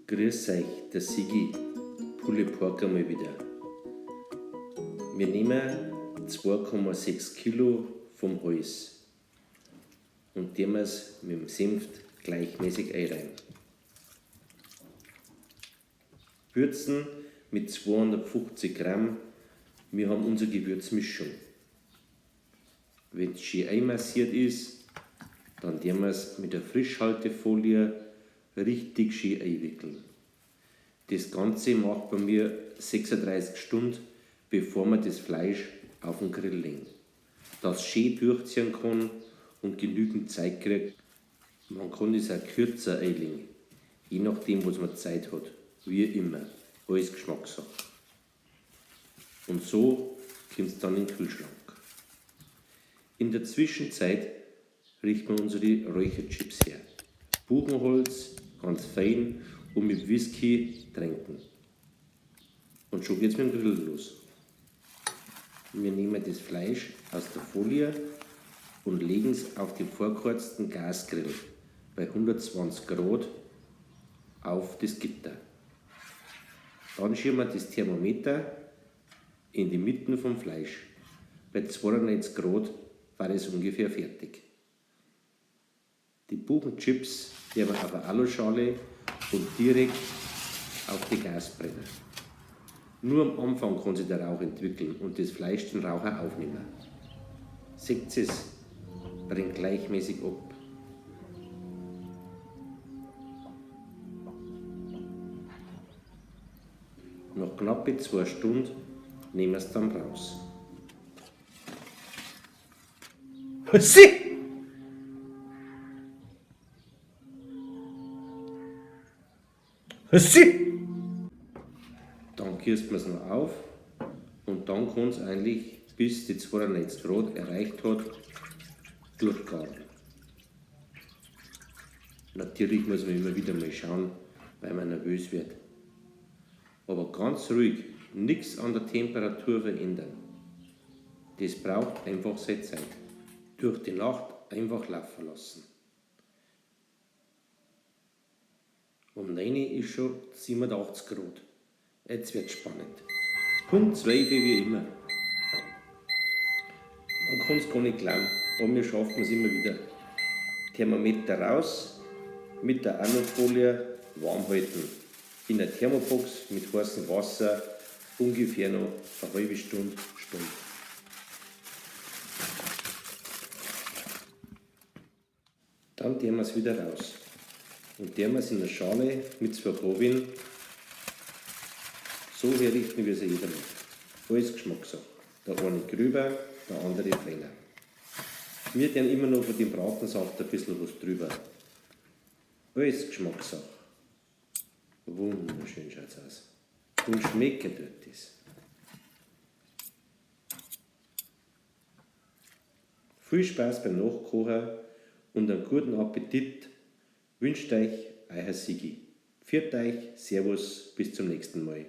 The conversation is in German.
Grüß euch, der Sigi, Pulle Pork einmal wieder. Wir nehmen 2,6 Kilo vom Hals und tun es mit dem Senf gleichmäßig einreiben. Würzen mit 250 Gramm. Wir haben unsere Gewürzmischung. Wenn es schön einmassiert ist, dann tun wir es mit der Frischhaltefolie richtig schön einwickeln. Das Ganze macht bei mir 36 Stunden, bevor man das Fleisch auf den Grill legen. Dass es schön durchziehen kann und genügend Zeit kriegt. Man kann es auch kürzer einlegen, je nachdem, was man Zeit hat. Wie immer, alles Geschmackssache. Und so kommt es dann in den Kühlschrank. In der Zwischenzeit richten wir unsere Räucherchips her. Buchenholz, ganz fein und mit Whisky tränken. Und schon geht es mit dem Grill los. Wir nehmen das Fleisch aus der Folie und legen es auf den vorgeheizten Gasgrill bei 120 Grad auf das Gitter. Dann schieben wir das Thermometer in die Mitte vom Fleisch. Bei 92 Grad war es ungefähr fertig. Die Buchenchips werden wir auf eine Aluschale und direkt auf die Gasbrenner. Nur am Anfang kann sich der Rauch entwickeln und das Fleisch den Rauch auch aufnehmen. Seht ihr es? Brennt gleichmäßig ab. Nach knappe 2 Stunden nehmen wir es dann raus. Sie! Dann kürzt man es noch auf und dann kann es eigentlich, bis die 92 Grad erreicht hat, durchgaren. Natürlich muss man immer wieder mal schauen, weil man nervös wird. Aber ganz ruhig, nichts an der Temperatur verändern. Das braucht einfach seine Zeit. Durch die Nacht einfach laufen lassen. Um 9 Uhr ist schon 87 Grad. Jetzt wird es spannend. Punkt 12 wie immer. Man kann es gar nicht glauben, aber wir schaffen es immer wieder. Thermometer raus, mit der Alufolie warm halten. In der Thermobox mit heißem Wasser ungefähr noch eine halbe Stunde. Dann tun wir es wieder raus und tun wir es in der Schale mit 2 Bohnen so herrichten, wie es jeder macht. Alles Geschmackssache. Der eine gröber, der andere feiner. Wir tun immer noch von dem Bratensaft ein bisschen was drüber. Alles Geschmackssache. Wunderschön schaut es aus. Und schmecken tut es. Viel Spaß beim Nachkochen und einen guten Appetit wünscht euch euer Sigi. Pfiat euch, Servus, bis zum nächsten Mal.